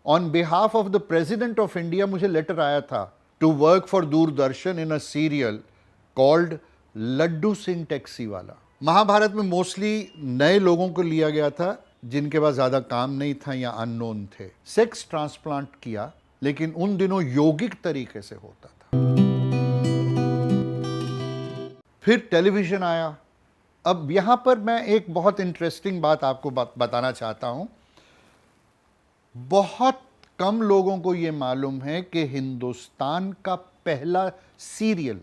On behalf of the president of India मुझे letter आया था to work for Doordarshan in a serial called Laddoo Singh taxi wala. Mahabharat में mostly नए लोगों को लिया गया था जिनके पास ज्यादा काम नहीं था या अननोन थे। सेक्स ट्रांसप्लांट किया, लेकिन उन दिनों यौगिक तरीके से होता था। फिर टेलीविजन आया। अब यहां पर मैं एक बहुत इंटरेस्टिंग बात आपको बताना चाहता हूं। बहुत कम लोगों को यह मालूम है कि हिंदुस्तान का पहला सीरियल,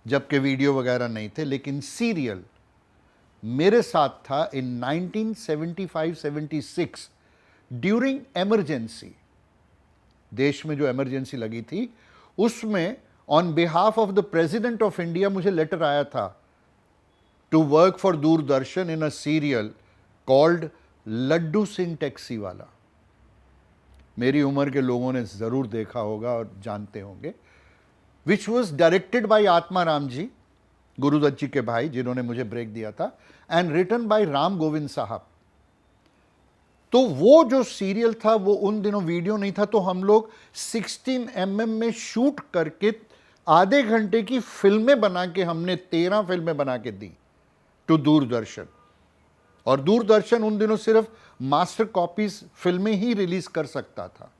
जबकि वीडियो वगैरह नहीं थे, लेकिन सीरियल मेरे साथ था इन 1975-76 ड्यूरिंग एमरजेंसी। देश में जो एमरजेंसी लगी थी उसमें on behalf of the president of India मुझे लेटर आया था to work for Doordarshan in a serial called Laddoo Singh taxi wala. मेरी उम्र के लोगों ने जरूर देखा होगा और जानते होंगे। Which was directed by Atmaram ji, Guru Dutt ji के भाई, जिन्होंने मुझे ब्रेक दिया था, and written by Ram Govind साहब। तो वो जो सीरियल था वो उन दिनों वीडियो नहीं था, तो हम लोग 16 mm में शूट करके आधे घंटे की फिल्में बना के हमने 13 फिल्में बना के दी टू दूरदर्शन। और दूरदर्शन उन दिनों सिर्फ मास्टर कॉपीज फिल्में ही रिलीज कर सकता था,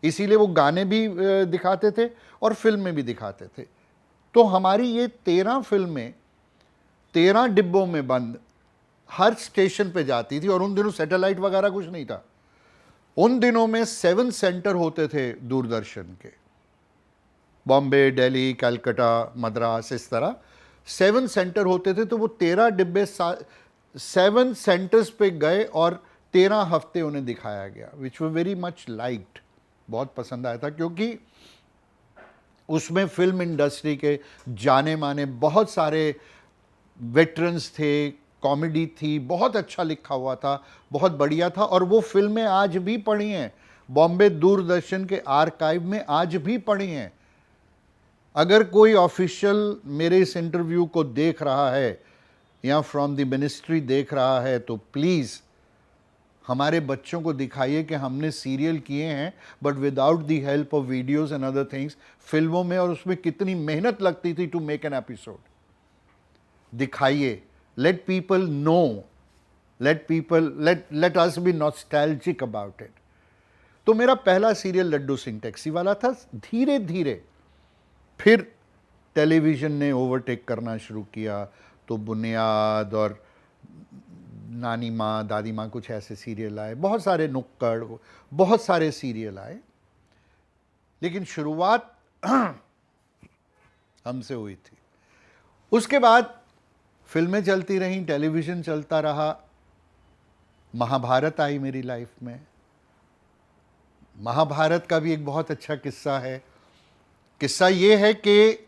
इसीलिए वो गाने भी दिखाते थे और फिल्में भी दिखाते थे। तो हमारी ये 13 फिल्में 13 डिब्बों में बंद हर स्टेशन पे जाती थी। और उन दिनों सैटेलाइट वगैरह कुछ नहीं था। उन दिनों में 7 सेंटर होते थे दूरदर्शन के, बॉम्बे, दिल्ली, कलकत्ता, मद्रास, इस तरह 7 सेंटर होते थे। तो वो 13 डिब्बे 7 सेंटर्स पे गए और 13 हफ्ते उन्हें दिखाया गया, विच वर वेरी मच लाइक्ड। बहुत पसंद आया था, क्योंकि उसमें फिल्म इंडस्ट्री के जाने माने बहुत सारे वेटरन्स थे, कॉमेडी थी, बहुत अच्छा लिखा हुआ था, बहुत बढ़िया था। और वो फिल्में आज भी पड़ी हैं, बॉम्बे दूरदर्शन के आर्काइव में आज भी पड़ी हैं। अगर कोई ऑफिशियल मेरे इस इंटरव्यू को देख रहा है या फ्रॉम द मिनिस्ट्री देख रहा है, तो प्लीज़ हमारे बच्चों को दिखाइए कि हमने सीरियल किए हैं, but without the help of videos and other things, फिल्मों में, और उसमें कितनी मेहनत लगती थी टू मेक एन एपिसोड। दिखाइए, let people know, let us be nostalgic about it। तो मेरा पहला सीरियल लड्डू सिंह टैक्सी वाला था। धीरे धीरे फिर टेलीविजन ने ओवरटेक करना शुरू किया, तो बुनियाद और नानी माँ, दादी माँ, कुछ ऐसे सीरियल आए, बहुत सारे नुक्कड़, बहुत सारे सीरियल आए। लेकिन शुरुआत हमसे हुई थी। उसके बाद फिल्में चलती रहीं, टेलीविज़न चलता रहा। महाभारत आई मेरी लाइफ में। महाभारत का भी एक बहुत अच्छा किस्सा है। किस्सा ये है कि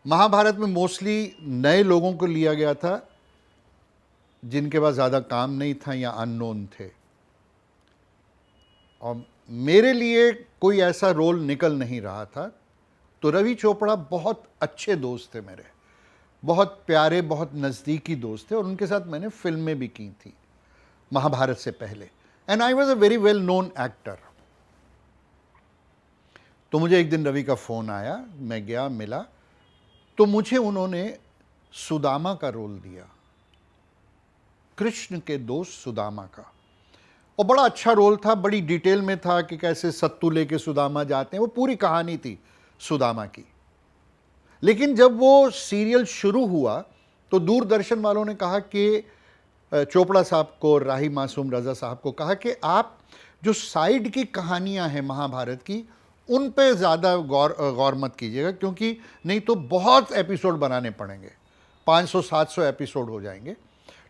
महाभारत में मोस्टली नए लोगों को लिया गया था जिनके पास ज़्यादा काम नहीं था या अननोन थे। और मेरे लिए कोई ऐसा रोल निकल नहीं रहा था। तो रवि चोपड़ा बहुत अच्छे दोस्त थे मेरे, बहुत प्यारे, बहुत नज़दीकी दोस्त थे, और उनके साथ मैंने फिल्में भी की थी महाभारत से पहले। And I was a very well known actor. तो मुझे एक दिन रवि का फ़ोन आया, मैं गया, मिला, तो मुझे उन्होंने सुदामा का रोल दिया, कृष्ण के दोस्त सुदामा का। और बड़ा अच्छा रोल था, बड़ी डिटेल में था कि कैसे सत्तू लेके सुदामा जाते हैं, वो पूरी कहानी थी सुदामा की। लेकिन जब वो सीरियल शुरू हुआ तो दूरदर्शन वालों ने कहा कि चोपड़ा साहब को, राही मासूम रज़ा साहब को कहा कि आप जो साइड की कहानियां हैं महाभारत की, उन पे ज़्यादा गौर मत कीजिएगा, क्योंकि नहीं तो बहुत एपिसोड बनाने पड़ेंगे, 500-700 एपिसोड हो जाएंगे।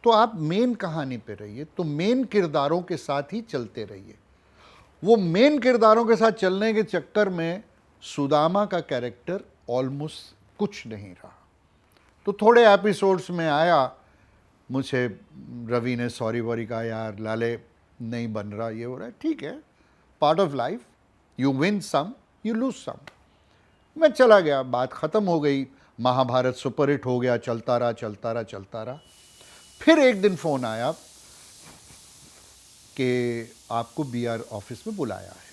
तो आप मेन कहानी पे रहिए, तो मेन किरदारों के साथ ही चलते रहिए। वो मेन किरदारों के साथ चलने के चक्कर में सुदामा का कैरेक्टर ऑलमोस्ट कुछ नहीं रहा। तो थोड़े एपिसोड्स में आया, मुझे रवि ने सॉरी वॉरी कहा, यार लाले नहीं बन रहा, ये हो रहा है, ठीक है, part of life, you win some, you lose some. मैं चला गया, बात ख़त्म हो गई। महाभारत सुपरहिट हो गया, चलता रहा चलता रहा चलता रहा। फिर एक दिन फ़ोन आया कि आपको बीआर ऑफिस में बुलाया है।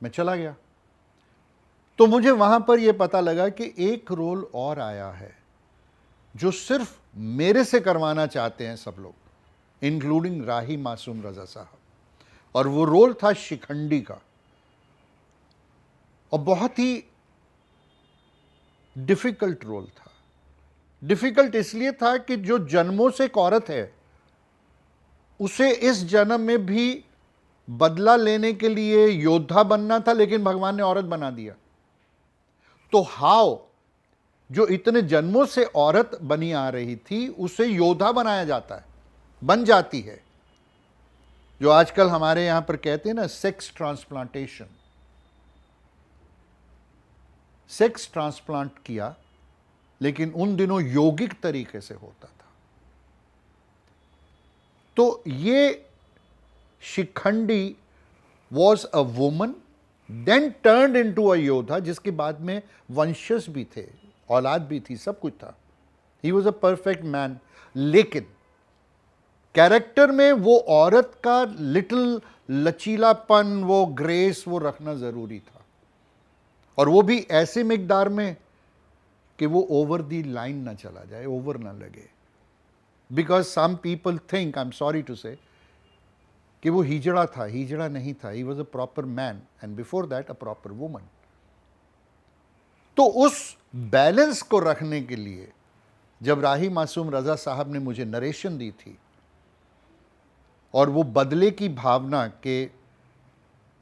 मैं चला गया तो मुझे वहां पर यह पता लगा कि एक रोल और आया है जो सिर्फ मेरे से करवाना चाहते हैं सब लोग, इंक्लूडिंग राही मासूम रजा साहब, और वो रोल था शिखंडी का। और बहुत ही डिफिकल्ट रोल था। डिफिकल्ट इसलिए था कि जो जन्मों से एक औरत है, उसे इस जन्म में भी बदला लेने के लिए योद्धा बनना था, लेकिन भगवान ने औरत बना दिया। तो हाउ जो इतने जन्मों से औरत बनी आ रही थी, उसे योद्धा बनाया जाता है, बन जाती है। जो आजकल हमारे यहां पर कहते हैं ना, सेक्स ट्रांसप्लांटेशन। सेक्स ट्रांसप्लांट किया, लेकिन उन दिनों यौगिक तरीके से होता था। तो ये Shikhandi was a woman then turned into a योद्धा, जिसके बाद में वंशज भी थे, औलाद भी थी, सब कुछ था। He was a perfect man. लेकिन कैरेक्टर में वो औरत का लिटिल लचीलापन, वो ग्रेस, वो रखना जरूरी था, और वो भी ऐसे मिकदार में कि वो ओवर दी लाइन ना चला जाए, ओवर ना लगे। Because some people think, I am sorry to say, कि वो हिजड़ा था। हिजड़ा नहीं था। He was a proper man and before that a proper woman. तो उस बैलेंस को रखने के लिए जब राही मासूम रजा साहब ने मुझे नरेशन दी थी, और वो बदले की भावना के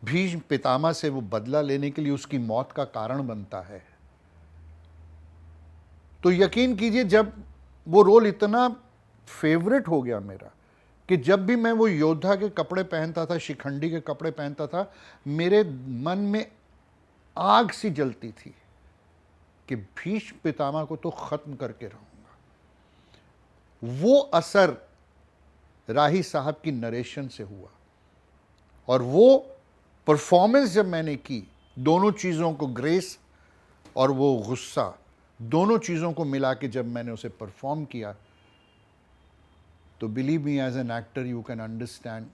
भीष्म पितामह से वो बदला लेने के लिए उसकी मौत का कारण बनता है, तो यकीन कीजिए जब वो रोल इतना फेवरेट हो गया मेरा कि जब भी मैं वो योद्धा के कपड़े पहनता था, शिखंडी के कपड़े पहनता था, मेरे मन में आग सी जलती थी कि भीष्म पितामह को तो खत्म करके रहूंगा। वो असर राही साहब की नरेशन से हुआ, और वो परफॉर्मेंस जब मैंने की, दोनों चीज़ों को, ग्रेस और वो गुस्सा, दोनों चीज़ों को मिला के जब मैंने उसे परफॉर्म किया, तो believe me, as an actor you can understand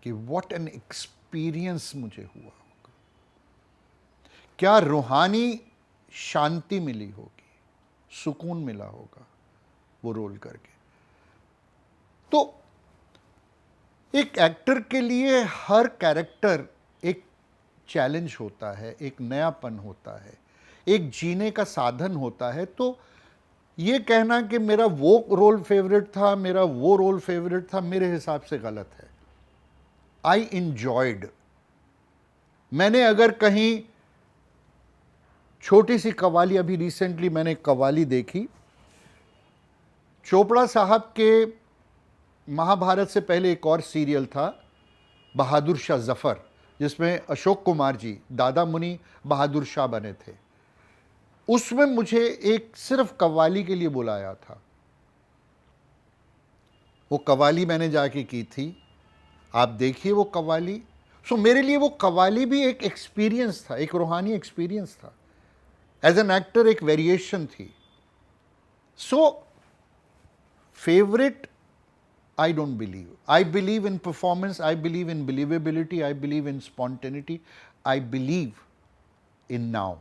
कि व्हाट एन एक्सपीरियंस मुझे हुआ होगा, क्या रूहानी शांति मिली होगी, सुकून मिला होगा वो रोल करके। तो एक एक्टर के लिए हर कैरेक्टर एक चैलेंज होता है, एक नयापन होता है, एक जीने का साधन होता है। तो ये कहना कि मेरा वो रोल फेवरेट था, मेरा वो रोल फेवरेट था, मेरे हिसाब से गलत है। आई इंजॉयड। मैंने अगर कहीं छोटी सी कव्वाली, अभी रिसेंटली मैंने कव्वाली देखी, चोपड़ा साहब के महाभारत से पहले एक और सीरियल था, बहादुर शाह जफर, जिसमें अशोक कुमार जी दादा मुनि बहादुर शाह बने थे। उसमें मुझे एक सिर्फ कव्वाली के लिए बुलाया था। वो कव्वाली मैंने जाके की थी, आप देखिए वो कव्वाली। सो मेरे लिए वो कव्वाली भी एक एक्सपीरियंस था, एक रूहानी एक्सपीरियंस था। एज एन एक्टर एक वेरिएशन थी। So favourite, I don't believe. I believe in performance. I believe in believability. I believe in spontaneity. I believe in now.